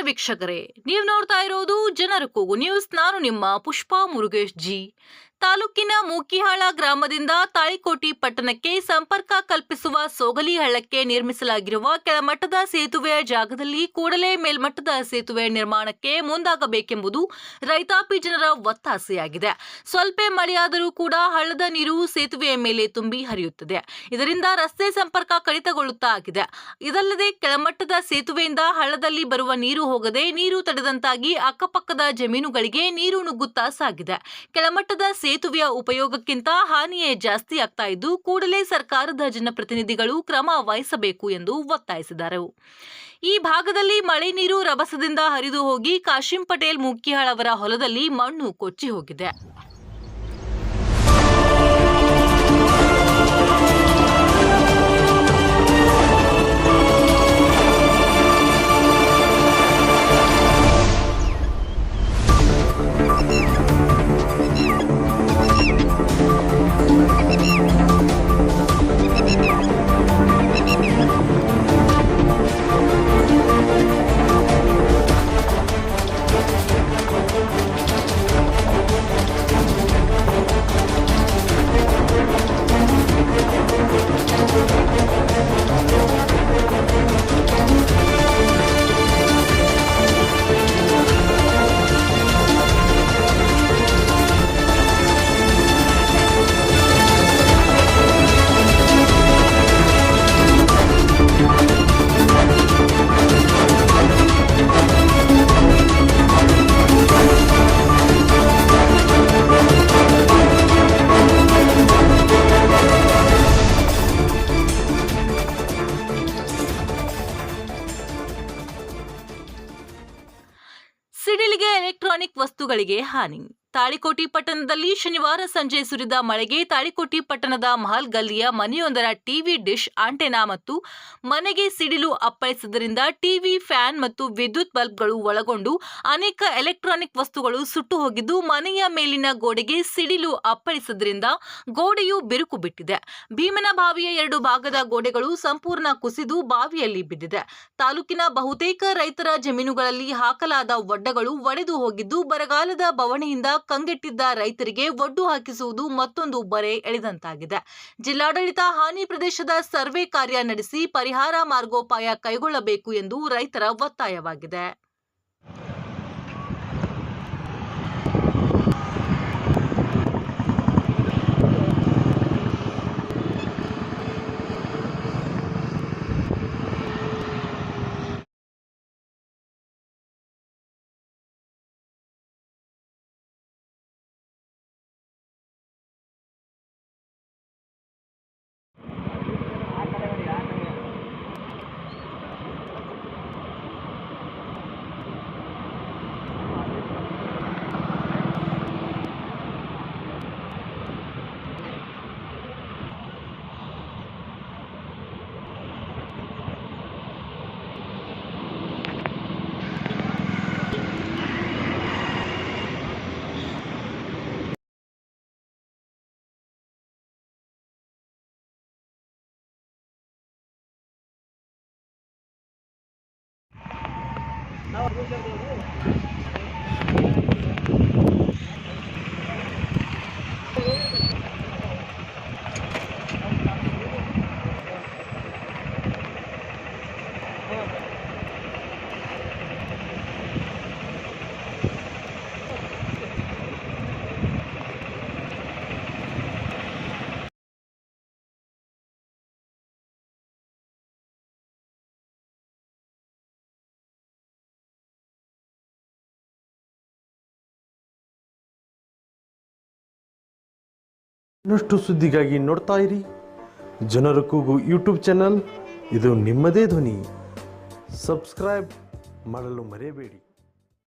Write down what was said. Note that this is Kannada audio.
ವೀಕ್ಷಕರೇ, ನೀವು ನೋಡ್ತಾ ಇರೋದು ಜನರ ಕೂಗು ನ್ಯೂಸ್. ನಾನು ನಿಮ್ಮ ಪುಷ್ಪಾ ಮುರುಗೇಶ್ ಜಿ. ತಾಲೂಕಿನ ಮೂಕಿಹಾಳ ಗ್ರಾಮದಿಂದ ತಾಳಿಕೋಟಿ ಪಟ್ಟಣಕ್ಕೆ ಸಂಪರ್ಕ ಕಲ್ಪಿಸುವ ಸೋಗಲಿ ಹಳ್ಳಕ್ಕೆ ನಿರ್ಮಿಸಲಾಗಿರುವ ಕೆಳಮಟ್ಟದ ಸೇತುವೆಯ ಜಾಗದಲ್ಲಿ ಕೂಡಲೇ ಮೇಲ್ಮಟ್ಟದ ಸೇತುವೆ ನಿರ್ಮಾಣಕ್ಕೆ ಮುಂದಾಗಬೇಕೆಂಬುದು ರೈತಾಪಿ ಜನರ ಒತ್ತಾಸೆಯಾಗಿದೆ. ಸ್ವಲ್ಪ ಮಳೆಯಾದರೂ ಕೂಡ ಹಳ್ಳದ ನೀರು ಸೇತುವೆಯ ಮೇಲೆ ತುಂಬಿ ಹರಿಯುತ್ತದೆ. ಇದರಿಂದ ರಸ್ತೆ ಸಂಪರ್ಕ ಕಡಿತಗೊಳ್ಳುತ್ತಾಗಿದೆ. ಇದಲ್ಲದೆ ಕೆಳಮಟ್ಟದ ಸೇತುವೆಯಿಂದ ಹಳ್ಳದಲ್ಲಿ ಬರುವ ನೀರು ಹೋಗದೆ ನೀರು ತಡೆದಂತಾಗಿ ಅಕ್ಕಪಕ್ಕದ ಜಮೀನುಗಳಿಗೆ ನೀರು ನುಗ್ಗುತ್ತಾ ಸಾಗಿದೆ. ಕೆಳಮಟ್ಟದ ಸೇತುವೆಯ ಉಪಯೋಗಕ್ಕಿಂತ ಹಾನಿಯೇ ಜಾಸ್ತಿ ಆಗ್ತಾ ಇದ್ದು, ಕೂಡಲೇ ಸರ್ಕಾರದ ಜನಪ್ರತಿನಿಧಿಗಳು ಕ್ರಮ ವಹಿಸಬೇಕು ಎಂದು ಒತ್ತಾಯಿಸಿದರು. ಈ ಭಾಗದಲ್ಲಿ ಮಳೆ ನೀರು ರಭಸದಿಂದ ಹರಿದು ಹೋಗಿ ಕಾಶಿಂ ಪಟೇಲ್ ಮೂಕಿಹಾಳ್ ಅವರ ಹೊಲದಲ್ಲಿ ಮಣ್ಣು ಕೊಚ್ಚಿ ಹೋಗಿದೆ. ಸಿಡಿಲಿಗೆ ಎಲೆಕ್ಟ್ರಾನಿಕ್ ವಸ್ತುಗಳಿಗೆ ಹಾನಿ. ತಾಳಿಕೋಟಿ ಪಟ್ಟಣದಲ್ಲಿ ಶನಿವಾರ ಸಂಜೆ ಸುರಿದ ಮಳೆಗೆ ತಾಳಿಕೋಟಿ ಪಟ್ಟಣದ ಮಹಲ್ ಗಲ್ಲಿಯ ಮನೆಯೊಂದರ ಟಿವಿ ಡಿಶ್ ಆಂಟೆನಾ ಮತ್ತು ಮನೆಗೆ ಸಿಡಿಲು ಅಪ್ಪಳಿಸಿದ್ದರಿಂದ ಟಿವಿ, ಫ್ಯಾನ್ ಮತ್ತು ವಿದ್ಯುತ್ ಬಲ್ಬ್ಗಳು ಒಳಗೊಂಡು ಅನೇಕ ಎಲೆಕ್ಟ್ರಾನಿಕ್ ವಸ್ತುಗಳು ಸುಟ್ಟು ಹೋಗಿದ್ದು, ಮನೆಯ ಮೇಲಿನ ಗೋಡೆಗೆ ಸಿಡಿಲು ಅಪ್ಪಳಿಸಿದ್ರಿಂದ ಗೋಡೆಯು ಬಿರುಕು ಬಿಟ್ಟಿದೆ. ಭೀಮನ ಬಾವಿಯ 2 ಭಾಗದ ಗೋಡೆಗಳು ಸಂಪೂರ್ಣ ಕುಸಿದು ಬಾವಿಯಲ್ಲಿ ಬಿದ್ದಿದೆ. ತಾಲೂಕಿನ ಬಹುತೇಕ ರೈತರ ಜಮೀನುಗಳಲ್ಲಿ ಹಾಕಲಾದ ಒಡ್ಡಗಳು ಒಡೆದು ಹೋಗಿದ್ದು, ಬರಗಾಲದ ಬವಣೆಯಿಂದ ಕಂಗೆಟ್ಟಿದ್ದ ರೈತರಿಗೆ ಒಡ್ಡು ಹಾಕಿಸುವುದು ಮತ್ತೊಂದು ಬರೆ ಎಳೆದಂತಾಗಿದೆ. ಜಿಲ್ಲಾಡಳಿತ ಹಾನಿ ಪ್ರದೇಶದ ಸರ್ವೆ ಕಾರ್ಯ ನಡೆಸಿ ಪರಿಹಾರ ಮಾರ್ಗೋಪಾಯ ಕೈಗೊಳ್ಳಬೇಕು ಎಂದು ರೈತರ ಒತ್ತಾಯವಾಗಿದೆ. ಇನ್ನಷ್ಟು ಸುದ್ದಿಗಾಗಿ ನೋಡ್ತಾ ಇರಿ ಜನರ ಕೂಗು ಯೂಟ್ಯೂಬ್ ಚಾನಲ್. ಇದು ನಿಮ್ಮದೇ ಧ್ವನಿ. ಸಬ್ಸ್ಕ್ರೈಬ್ ಮಾಡಲು ಮರೆಯಬೇಡಿ.